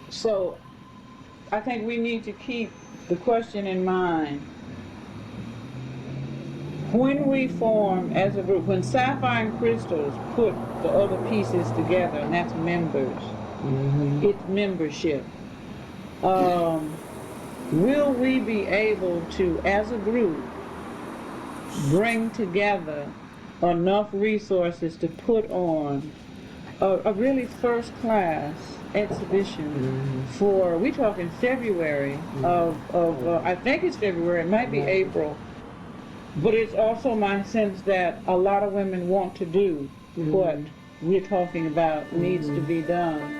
So I think we need to keep the question in mind. When we form as a group, when Sapphire and Crystals put the other pieces together, and that's members, it's membership, will we be able to, as a group, bring together enough resources to put on a really first-class exhibition for, we talk in February of I think it's February, it might be April, but it's also my sense that a lot of women want to do what we're talking about needs to be done.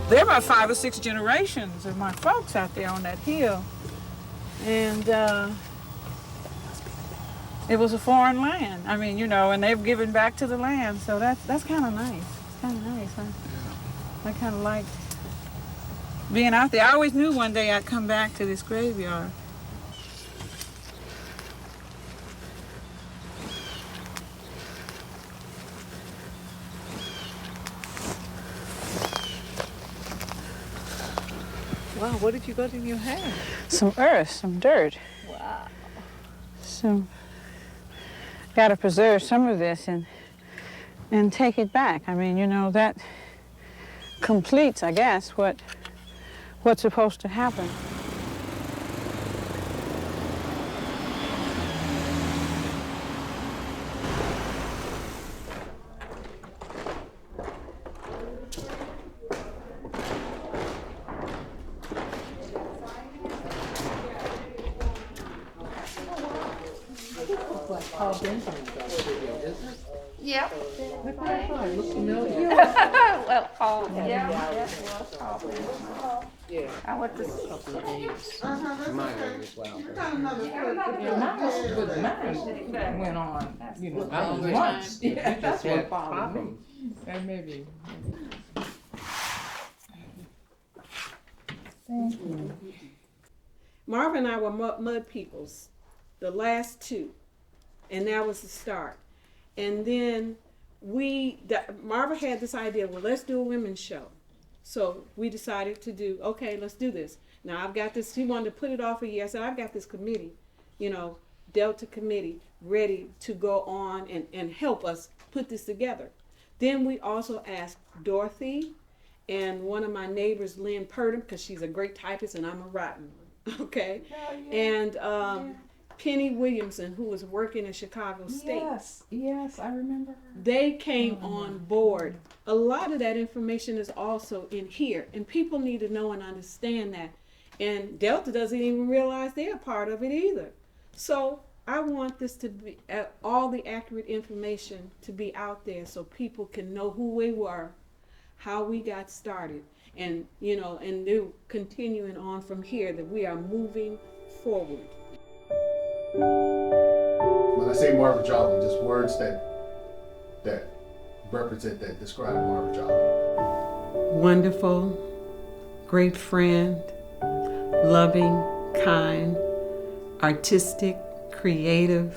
There are about 5 or 6 generations of my folks out there on that hill. And it was a foreign land. I mean, you know, and they've given back to the land. So that's kind of nice. It's kind of nice. I kind of like being out there. I always knew one day I'd come back to this graveyard. Wow, what did you got in your hand? Some earth, some dirt. Wow. Gotta preserve some of this and take it back. I mean, you know, that completes, I guess, what's supposed to happen. Yep. Well, Paul, yeah. Yeah. I went to Couple of days. Mine as well. That went on, you know, Longer months. time. Yeah, You that's just what had bothered me. problems. And maybe. Marva and I were mud peoples, the last two, and that was the start. And then Marva had this idea, well, let's do a women's show. So we decided to do, okay, let's do this. Now I've got this, he wanted to put it off a year. I said, I've got this committee, you know, Delta committee, ready to go on and help us put this together. Then we also asked Dorothy and one of my neighbors, Lynn Purdom, because she's a great typist and I'm a rotten one, okay? And Penny Williamson, who was working in Chicago State. Yes, I remember her. They came on board. A lot of that information is also in here, and people need to know and understand that. And Delta doesn't even realize they're a part of it either. So I want this to be, all the accurate information to be out there so people can know who we were, how we got started, and, you know, and they're continuing on from here, that we are moving forward. When I say Marva Jolly, just words that represent, that describe Marva Jolly. Wonderful, great friend, loving, kind, artistic, creative,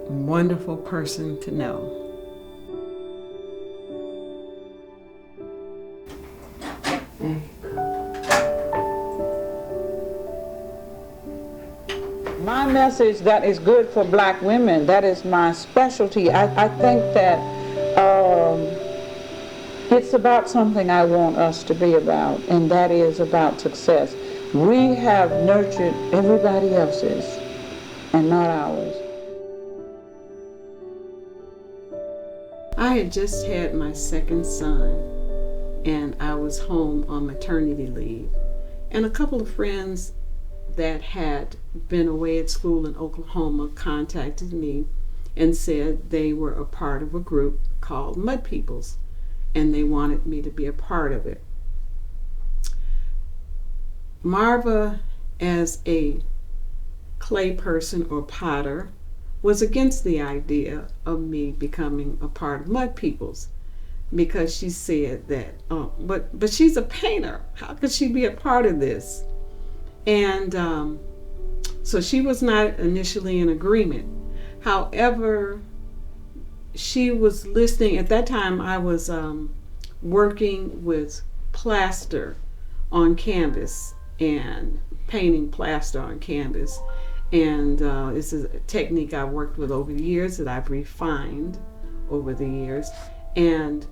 wonderful person to know. My message that is good for black women, that is my specialty. I think that it's about something I want us to be about, and that is about success. We have nurtured everybody else's and not ours. I had just had my second son, and I was home on maternity leave. And a couple of friends that had been away at school in Oklahoma contacted me and said they were a part of a group called Mud Peoples, and they wanted me to be a part of it. Marva, as a clay person or potter, was against the idea of me becoming a part of Mud Peoples because she said that, but she's a painter. How could she be a part of this? And so she was not initially in agreement. However, she was listening. At that time, I was working with plaster on canvas and painting plaster on canvas. And this is a technique I've worked with over the years that I've refined over the years. And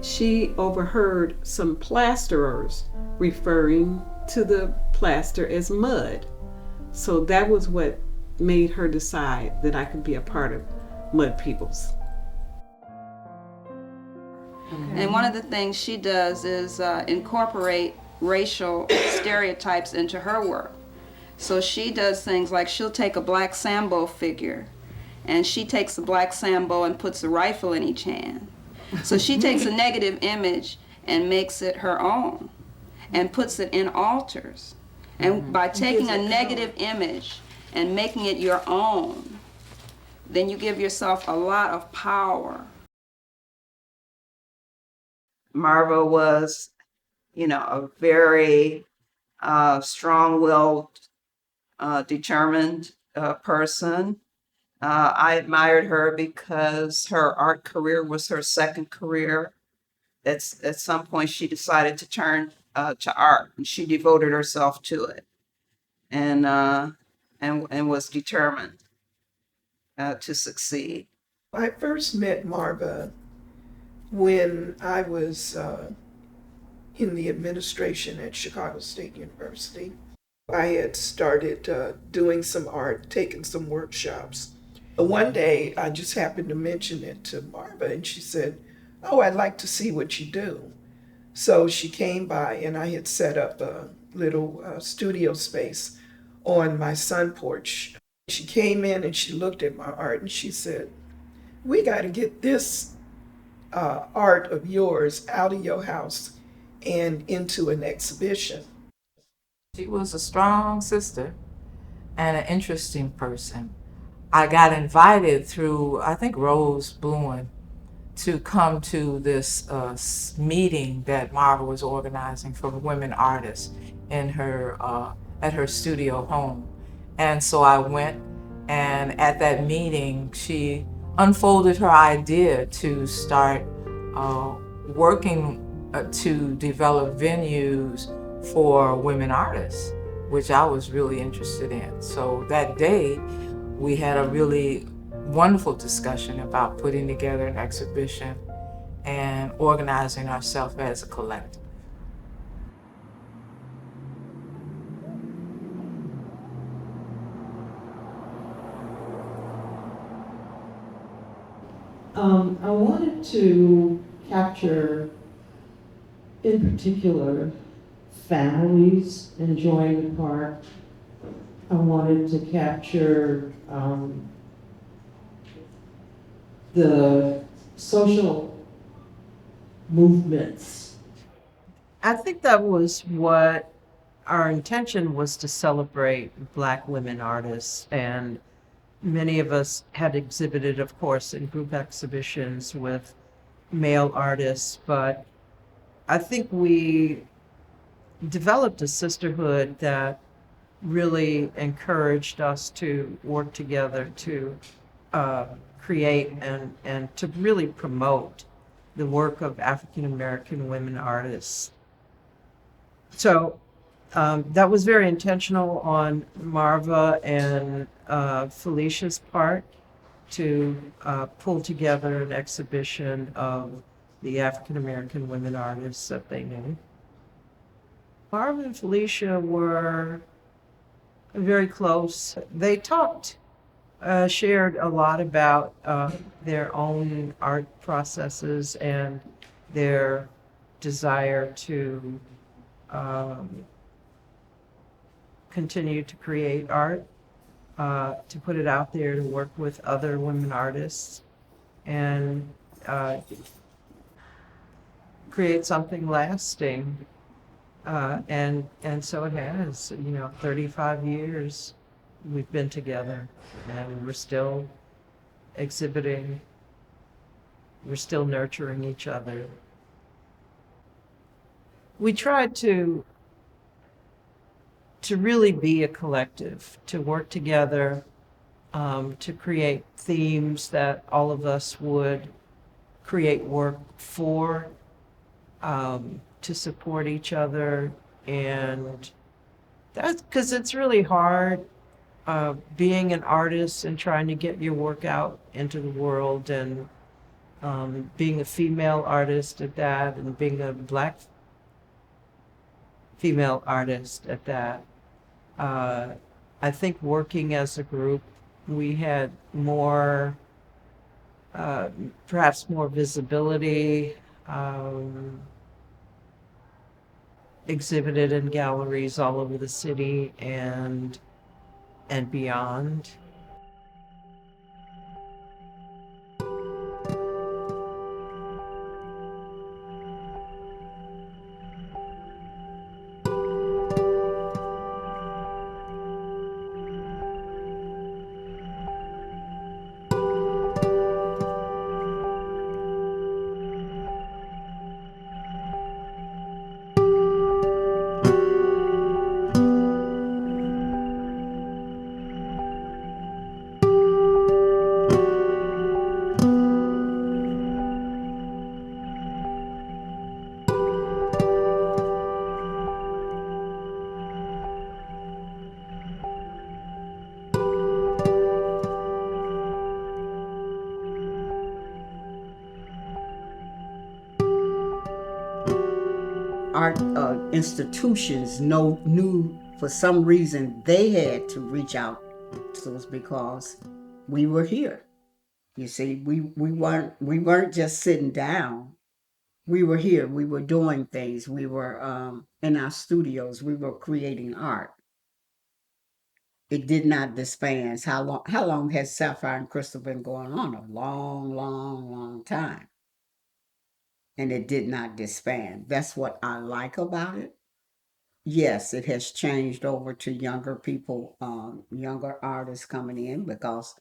she overheard some plasterers referring to the plaster as mud. So that was what made her decide that I could be a part of Mud Peoples. And one of the things she does is incorporate racial stereotypes into her work. So she does things like she'll take a black Sambo figure and she takes the black Sambo and puts a rifle in each hand. So she takes a negative image and makes it her own and puts it in altars. And by taking a negative image and making it your own, then you give yourself a lot of power. Marva was, a very strong-willed, determined person. I admired her because her art career was her second career. At some point, she decided to turn to art, and she devoted herself to it, and was determined to succeed. I first met Marva when I was in the administration at Chicago State University. I had started doing some art, taking some workshops. One day, I just happened to mention it to Marva, and she said, "Oh, I'd like to see what you do." So she came by, and I had set up a little studio space on my sun porch. She came in and she looked at my art, and she said, "We got to get this art of yours out of your house and into an exhibition." She was a strong sister and an interesting person. I got invited through, I think, Rose Bluen to come to this meeting that Marva was organizing for women artists in her at her studio home. And so I went, and at that meeting, she unfolded her idea to start working to develop venues for women artists, which I was really interested in. So that day, we had a really wonderful discussion about putting together an exhibition and organizing ourselves as a collective. I wanted to capture, in particular, families enjoying the park. I wanted to capture the social movements. I think that was what our intention was, to celebrate Black women artists, and many of us had exhibited, of course, in group exhibitions with male artists, but I think we developed a sisterhood that really encouraged us to work together to create and to really promote the work of African American women artists. So that was very intentional on Marva and Felicia's part to pull together an exhibition of the African American women artists that they knew. Marva and Felicia were very close. They talked, shared a lot about their own art processes and their desire to continue to create art, to put it out there, to work with other women artists, and create something lasting. And so it has, 35 years we've been together, and we're still exhibiting, we're still nurturing each other. We tried to really be a collective, to work together, to create themes that all of us would create work for, to support each other. And that's because it's really hard being an artist and trying to get your work out into the world, and being a female artist at that, and being a Black female artist at that. I think working as a group, we had more, perhaps more visibility, exhibited in galleries all over the city and beyond. Art institutions knew for some reason they had to reach out to us because we were here. You see, we weren't just sitting down. We were here. We were doing things. We were in our studios. We were creating art. It did not disband. How long has Sapphire and Crystal been going on? A long, long, long time. And it did not disband. That's what I like about it. Yes, it has changed over to younger people, younger artists coming in, because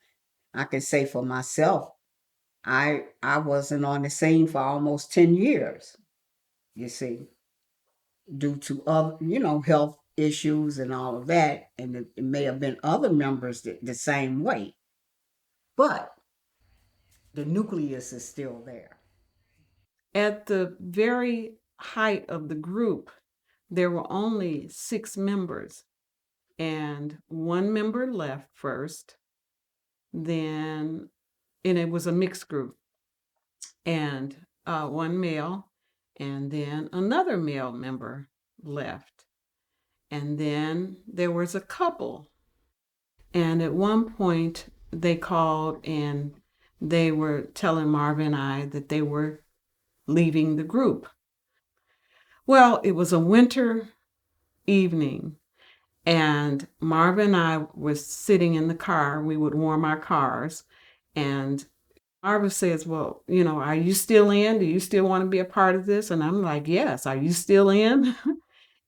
I can say for myself, I wasn't on the scene for almost 10 years, you see, due to other, health issues and all of that. And it may have been other members the same way, but the nucleus is still there. At the very height of the group, there were only 6 members, and one member left first, then, and it was a mixed group, and one male, and then another male member left, and then there was a couple. And at one point they called and they were telling Marva and I that they were leaving the group. Well, it was a winter evening, and Marva and I were sitting in the car. We would warm our cars, and Marva says, well, are you still in? Do you still want to be a part of this? And I'm like, yes, are you still in?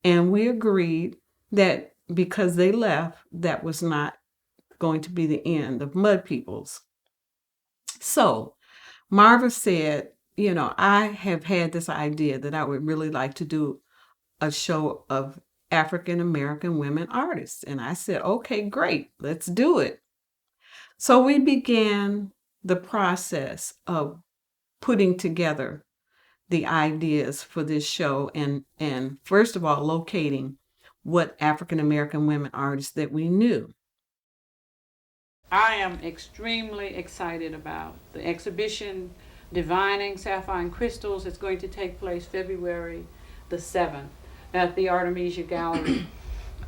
And we agreed that because they left, that was not going to be the end of Mud Peoples. So Marva said, I have had this idea that I would really like to do a show of African American women artists. And I said, okay, great, let's do it. So we began the process of putting together the ideas for this show, and first of all, locating what African American women artists that we knew. I am extremely excited about the exhibition Divining Sapphire and Crystals. It's going to take place February the 7th at the Artemisia Gallery.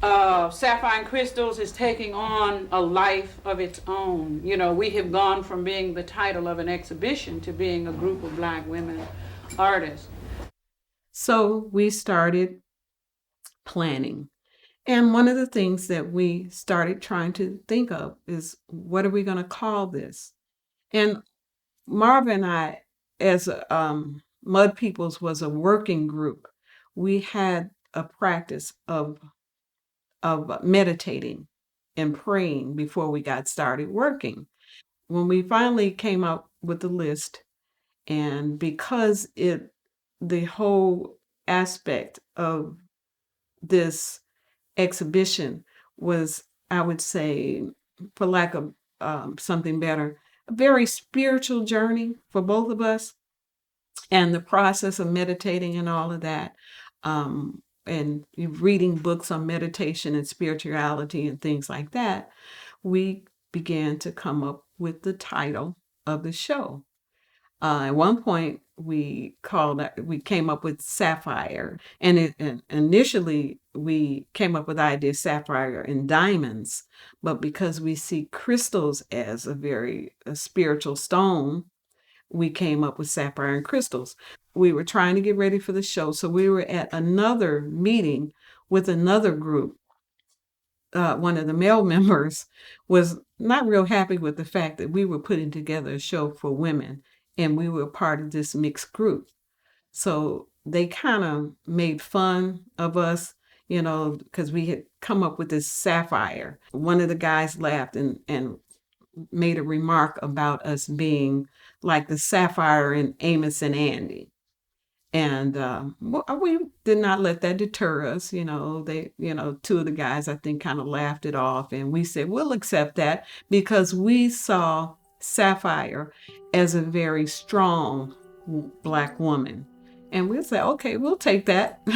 Sapphire and Crystals is taking on a life of its own. We have gone from being the title of an exhibition to being a group of Black women artists. So we started planning. And one of the things that we started trying to think of is, what are we going to call this? And Marva and I, as Mud Peoples was a working group, we had a practice of meditating and praying before we got started working. When we finally came up with the list, and because the whole aspect of this exhibition was, I would say, for lack of something better, a very spiritual journey for both of us, and the process of meditating and all of that, and reading books on meditation and spirituality and things like that, we began to come up with the title of the show. At one point, we came up with Sapphire, and initially we came up with the idea Sapphire and Diamonds, but because we see crystals as a spiritual stone, we came up with Sapphire and Crystals. We were trying to get ready for the show, so we were at another meeting with another group. One of the male members was not real happy with the fact that we were putting together a show for women, and we were part of this mixed group. So they kind of made fun of us, because we had come up with this sapphire. One of the guys laughed and made a remark about us being like the sapphire in Amos and Andy. And we did not let that deter us. Two of the guys, I think, kind of laughed it off. And we said, we'll accept that, because we saw Sapphire as a very strong Black woman. And we'll say, okay, we'll take that,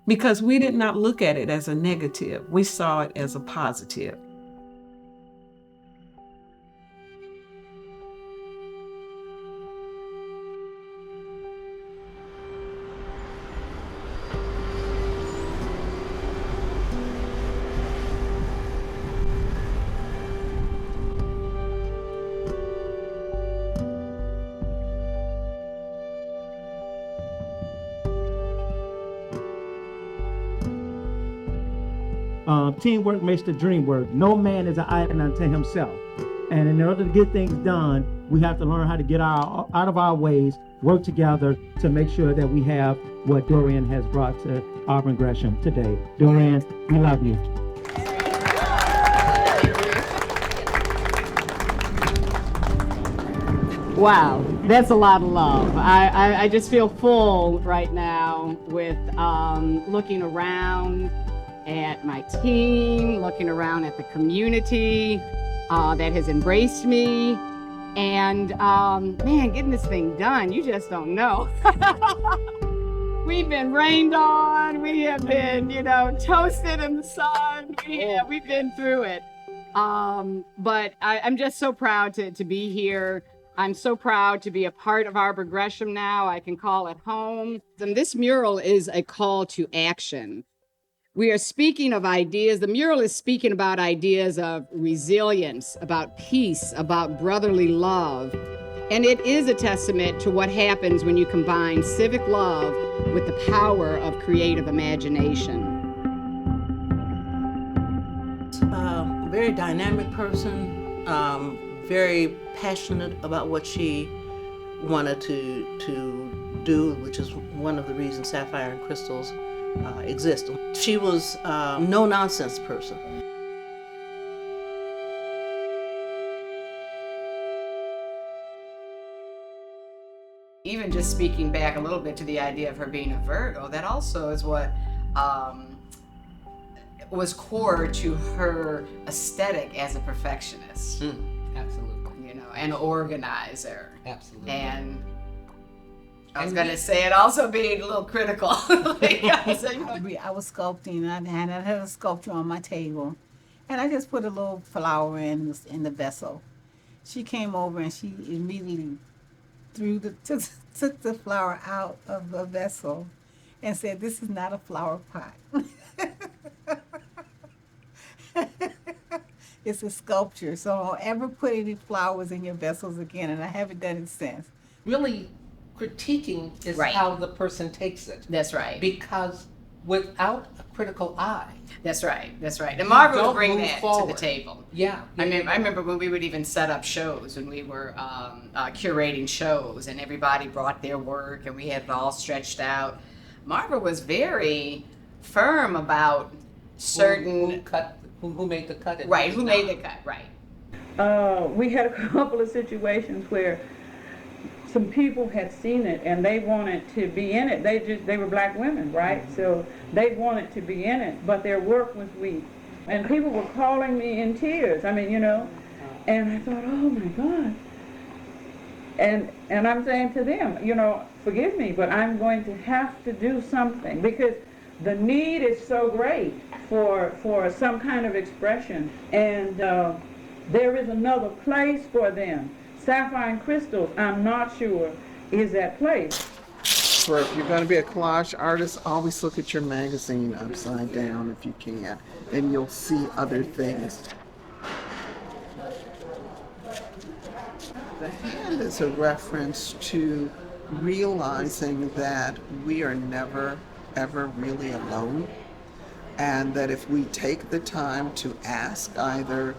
because we did not look at it as a negative. We saw it as a positive. Teamwork makes the dream work. No man is an island unto himself. And in order to get things done, we have to learn how to get out of our ways, work together to make sure that we have what Dorian has brought to Auburn Gresham today. Dorian, we love you. Wow, that's a lot of love. I just feel full right now with looking around at my team, looking around at the community that has embraced me, and man, getting this thing done, you just don't know. We've been rained on, we have been, toasted in the sun, we've been through it. But I'm just so proud to be here. I'm so proud to be a part of Auburn Gresham now. I can call it home. And this mural is a call to action. We are speaking of ideas. The mural is speaking about ideas of resilience, about peace, about brotherly love. And it is a testament to what happens when you combine civic love with the power of creative imagination. A very dynamic person, very passionate about what she wanted to do, which is one of the reasons Sapphire and Crystals exist. She was a no-nonsense person. Even just speaking back a little bit to the idea of her being a Virgo, that also is what was core to her aesthetic as a perfectionist. Absolutely. An organizer. Absolutely. And I was going to say it also being a little critical. I was sculpting, and I had a sculpture on my table, and I just put a little flower in the vessel. She came over and she immediately took the flower out of the vessel and said, "This is not a flower pot." It's a sculpture, so don't ever put any flowers in your vessels again, and I haven't done it since. Really, critiquing is Right. how the person takes it. That's right. Because without a critical eye. That's right. That's right. And Marva would Don't bring move that forward. to the table. Yeah. I remember when we would even set up shows, when we were curating shows, and everybody brought their work, and we had it all stretched out. Marva was very firm about certain who made the cut. Right. Who made the cut? Right. We had a couple of situations where some people had seen it and they wanted to be in it. They were black women, right? So they wanted to be in it, but their work was weak. And people were calling me in tears. I mean, you know, and I thought, oh my God. And I'm saying to them, you know, forgive me, but I'm going to have to do something, because the need is so great for some kind of expression, and there is another place for them. Sapphire and Crystals, I'm not sure, is that place. For if you're going to be a collage artist, always look at your magazine upside down if you can, and you'll see other things. The hand is a reference to realizing that we are never, ever really alone, and that if we take the time to ask either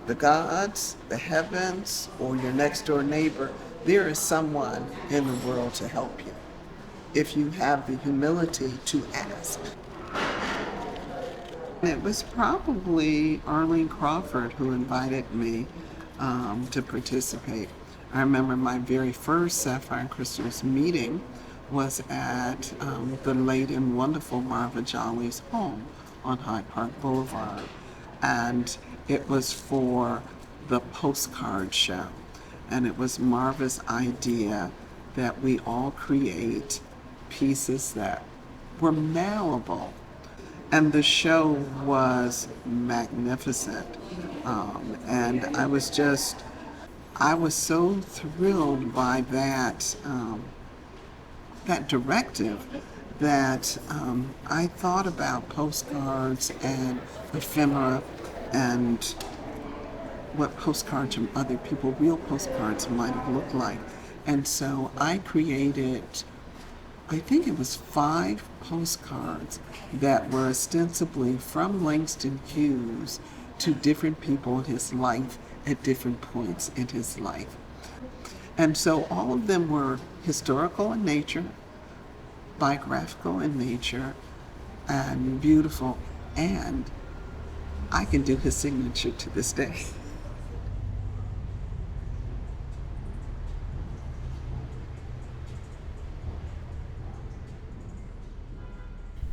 the gods, the heavens, or your next door neighbor, there is someone in the world to help you, if you have the humility to ask. It was probably Arlene Crawford who invited me to participate. I remember my very first Sapphire and Crystals meeting was at the late and wonderful Marva Jolly's home on Hyde Park Boulevard. And it was for the postcard show. And it was Marva's idea that we all create pieces that were mailable. And the show was magnificent. And I was so thrilled by that, that directive, that I thought about postcards and ephemera and what postcards from other people, real postcards, might have looked like. And so I created, I think it was 5 postcards that were ostensibly from Langston Hughes to different people in his life at different points in his life. And so all of them were historical in nature, biographical in nature, and beautiful, and I can do his signature to this day.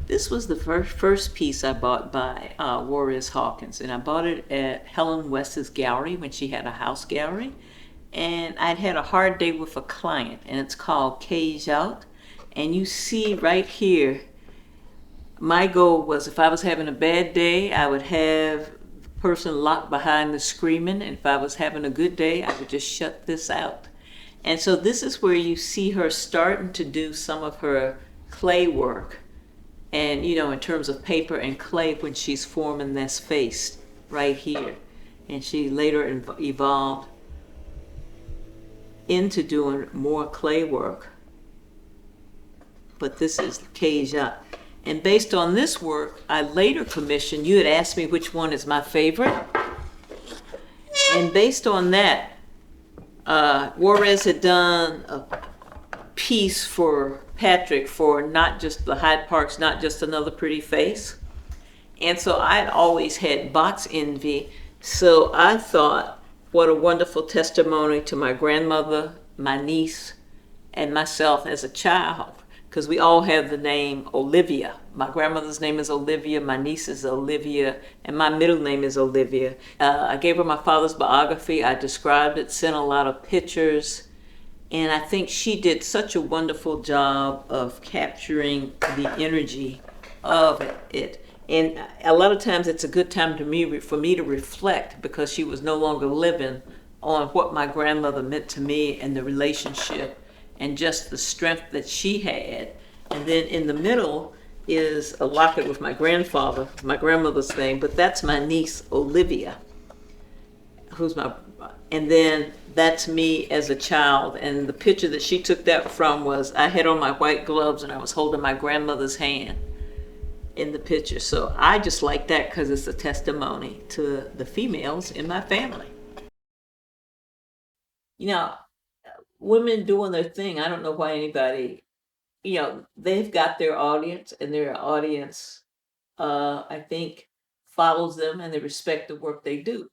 This was the first piece I bought by Juarez Hawkins, and I bought it at Helen West's gallery when she had a house gallery. And I'd had a hard day with a client, and it's called Cage Out. And you see right here, my goal was if I was having a bad day, I would have the person locked behind the screaming, and if I was having a good day, I would just shut this out. And so this is where you see her starting to do some of her clay work. And, you know, in terms of paper and clay, when she's forming this face right here. And she later evolved into doing more clay work. But this is Cage Up. And based on this work, I later commissioned, you had asked me which one is my favorite. And based on that, Juarez had done a piece for Patrick for Not Just the Hyde Park's Not Just Another Pretty Face. And so I'd always had box envy. So I thought, what a wonderful testimony to my grandmother, my niece, and myself as a child. Because we all have the name Olivia. My grandmother's name is Olivia, my niece is Olivia, and my middle name is Olivia. I gave her my father's biography. I described it, sent a lot of pictures, and I think she did such a wonderful job of capturing the energy of it. And a lot of times it's a good time for me to reflect, because she was no longer living, on what my grandmother meant to me and the relationship and just the strength that she had. And then in the middle is a locket with my grandfather, my grandmother's name, but that's my niece, Olivia, and then that's me as a child. And the picture that she took that from was, I had on my white gloves and I was holding my grandmother's hand. in the picture. So I just like that because it's a testimony to the females in my family. You know, women doing their thing. I don't know why anybody, they've got their audience, and their audience, I think, follows them and they respect the work they do.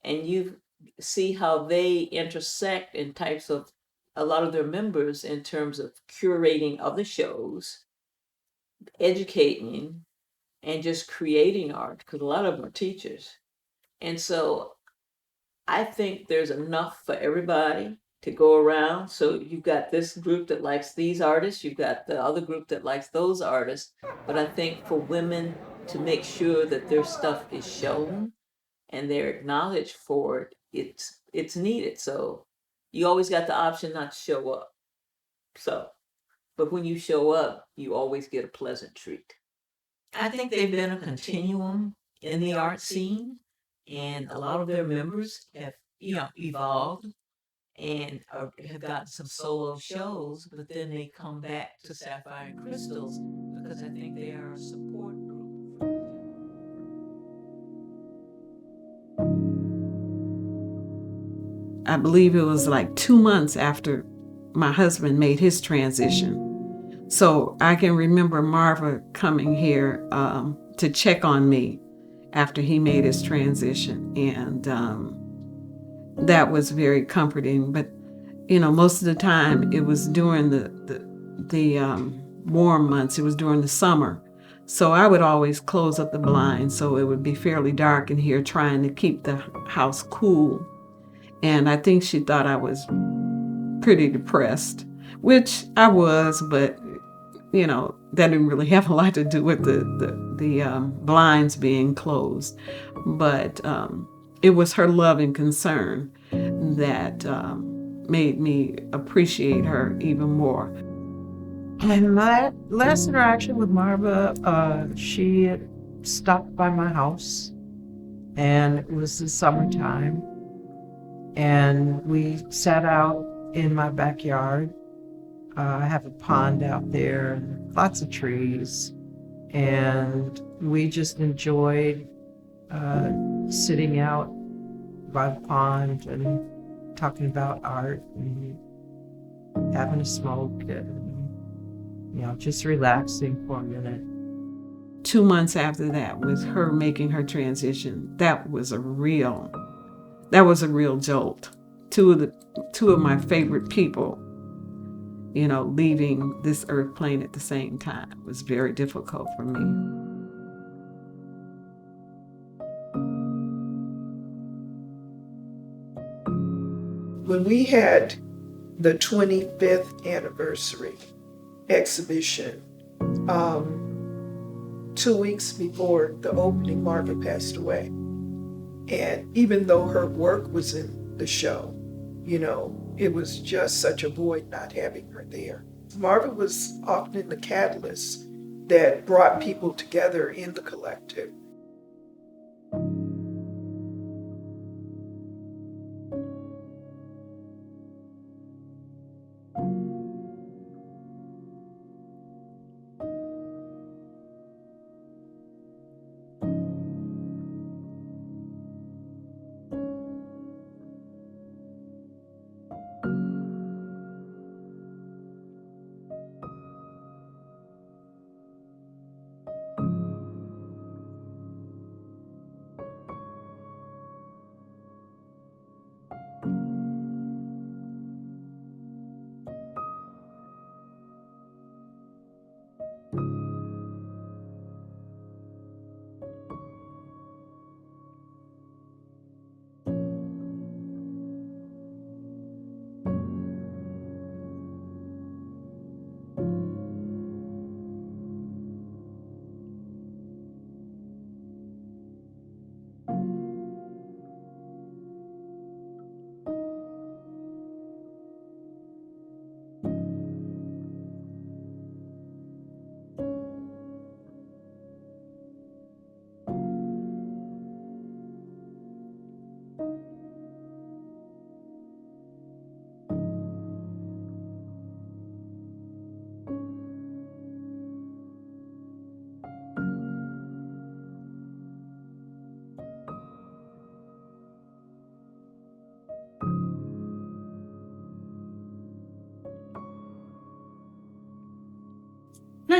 And you see how they intersect in types of a lot of their members in terms of curating other shows, educating, and just creating art, because a lot of them are teachers. And so I think there's enough for everybody to go around. So you've got this group that likes these artists, you've got the other group that likes those artists. But I think for women to make sure that their stuff is shown and they're acknowledged for it, it's needed. So you always got the option not to show up. So, but when you show up, you always get a pleasant treat. I think they've been a continuum in the art scene, and a lot of their members have, evolved and have gotten some solo shows, but then they come back to Sapphire and Crystals because I think they are a support group. I believe it was like 2 months after my husband made his transition. So I can remember Marva coming here to check on me after he made his transition. And that was very comforting. But, most of the time it was during the warm months. It was during the summer. So I would always close up the blinds so it would be fairly dark in here, trying to keep the house cool. And I think she thought I was pretty depressed, which I was, but that didn't really have a lot to do with the blinds being closed. But it was her love and concern that made me appreciate her even more. And my last interaction with Marva, she had stopped by my house, and it was the summertime, and we sat out in my backyard. I have a pond out there, and lots of trees, and we just enjoyed sitting out by the pond and talking about art and having a smoke and just relaxing for a minute. 2 months after that, with her making her transition, that was a real jolt. Two of my favorite people, leaving this earth plane at the same time was very difficult for me. When we had the 25th anniversary exhibition, 2 weeks before the opening, Marva passed away. And even though her work was in the show, it was just such a void not having her there. Marva was often the catalyst that brought people together in the collective.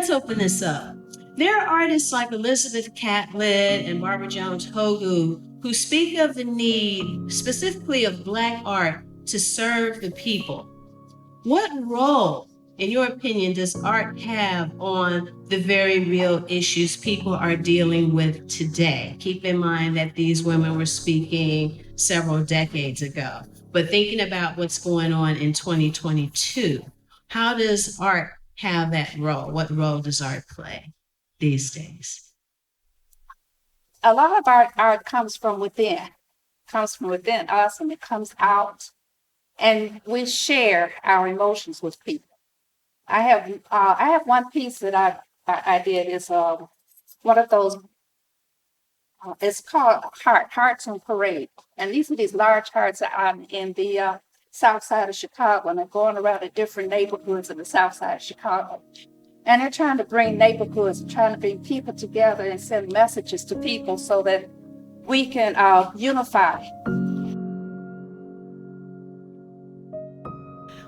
let's open this up. There are artists like Elizabeth Catlett and Barbara Jones Hogu who speak of the need, specifically of Black art, to serve the people. What role, in your opinion, does art have on the very real issues people are dealing with today? Keep in mind that these women were speaking several decades ago, but thinking about what's going on in 2022, how does art have that role? What role does art play these days? A lot of our art comes from within, us, and it comes out, and we share our emotions with people. I have one piece that I did is one of those. It's called Hearts on Parade, and these are these large hearts in the south side of Chicago, and they're going around the different neighborhoods in the south side of Chicago. And they're trying to bring neighborhoods, trying to bring people together and send messages to people so that we can unify.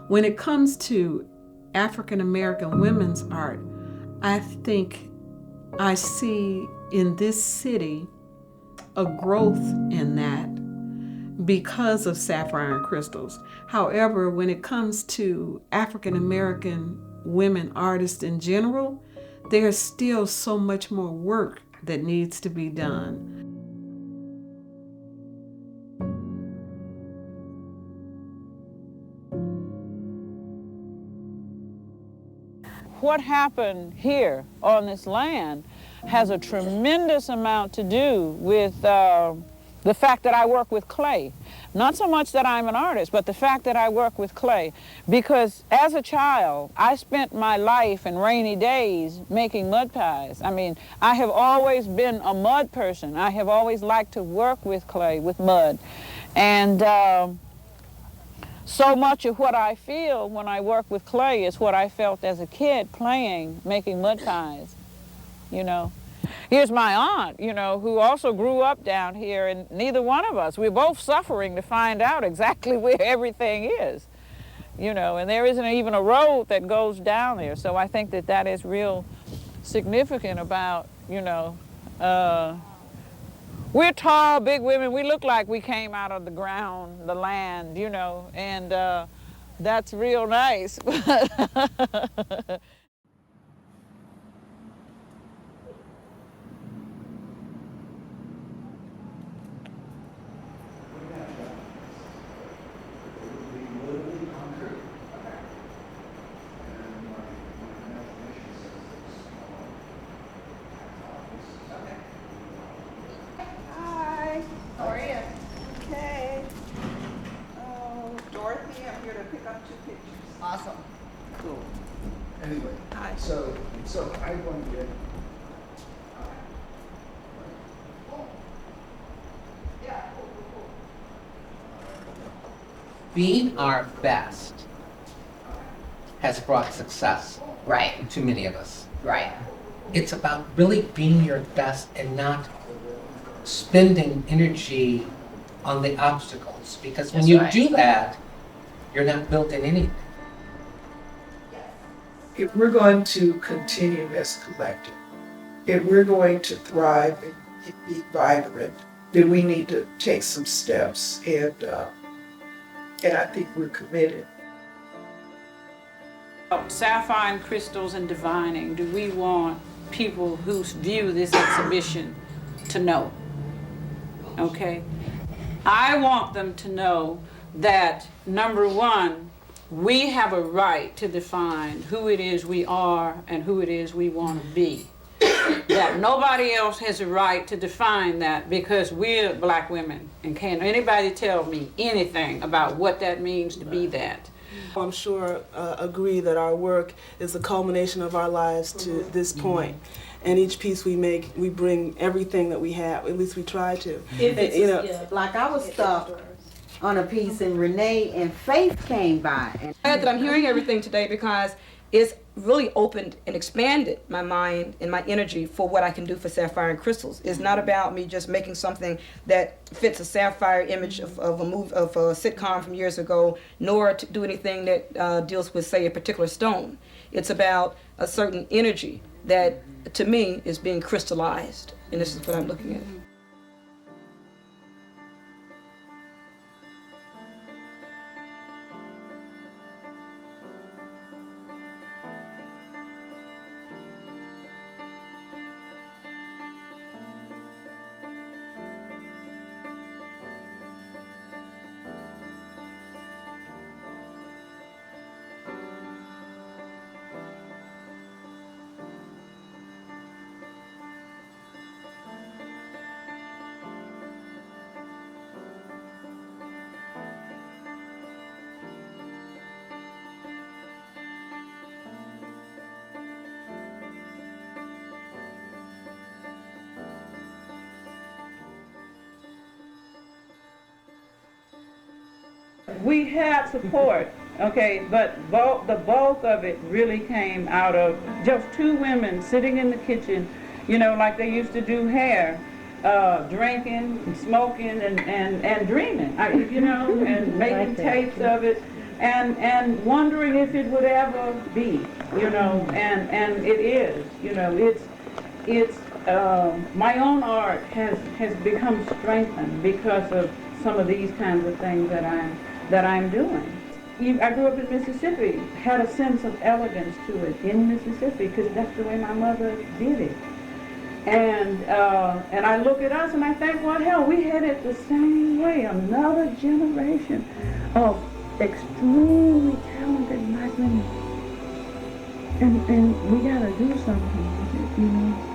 When it comes to African American women's art, I think I see in this city a growth in that because of Sapphire and Crystals. However, when it comes to African American women artists in general, there's still so much more work that needs to be done. What happened here on this land has a tremendous amount to do with the fact that I work with clay. Not so much that I'm an artist, but the fact that I work with clay. Because as a child, I spent my life in rainy days making mud pies. I mean, I have always been a mud person. I have always liked to work with clay, with mud. And so much of what I feel when I work with clay is what I felt as a kid playing, making mud pies, you know. Here's my aunt, you know, who also grew up down here, and neither one of us, we're both suffering to find out exactly where everything is, you know, and there isn't even a road that goes down there. So I think that that is real significant about, you know, we're tall, big women. We look like we came out of the ground, the land, you know, and that's real nice. Awesome. Cool. Anyway, so I want to get. Being our best has brought success, right, to many of us. Right. It's about really being your best and not spending energy on the obstacles, because when you do that, you're not built in anything. If we're going to continue as a collective, if we're going to thrive and be vibrant, then we need to take some steps, and I think we're committed. Sapphire and Crystals and Divining, do we want people who view this exhibition to know? Okay? I want them to know that, number one, we have a right to define who it is we are and who it is we want to be. That nobody else has a right to define that, because we're Black women, and can't anybody tell me anything about what that means to be that. I'm sure agree that our work is the culmination of our lives to this point. And each piece we make, we bring everything that we have, at least we try to. Like I was stuck on a piece, and Renee and Faith came by. I'm glad that I'm hearing everything today, because it's really opened and expanded my mind and my energy for what I can do for Sapphire and Crystals. It's not about me just making something that fits a Sapphire image of a movie, of a sitcom from years ago, nor to do anything that deals with, say, a particular stone. It's about a certain energy that, to me, is being crystallized, and this is what I'm looking at. We had support, okay, but the bulk of it really came out of just two women sitting in the kitchen, you know, like they used to do hair, drinking, and smoking, and dreaming, you know, and making tapes of it, and wondering if it would ever be, you know, and it is, you know, it's my own art has become strengthened because of some of these kinds of things that I'm doing. I grew up in Mississippi, had a sense of elegance to it in Mississippi because that's the way my mother did it. And I look at us and I think, well, hell, we had it the same way. Another generation of extremely talented black women. And we gotta do something with it, you know.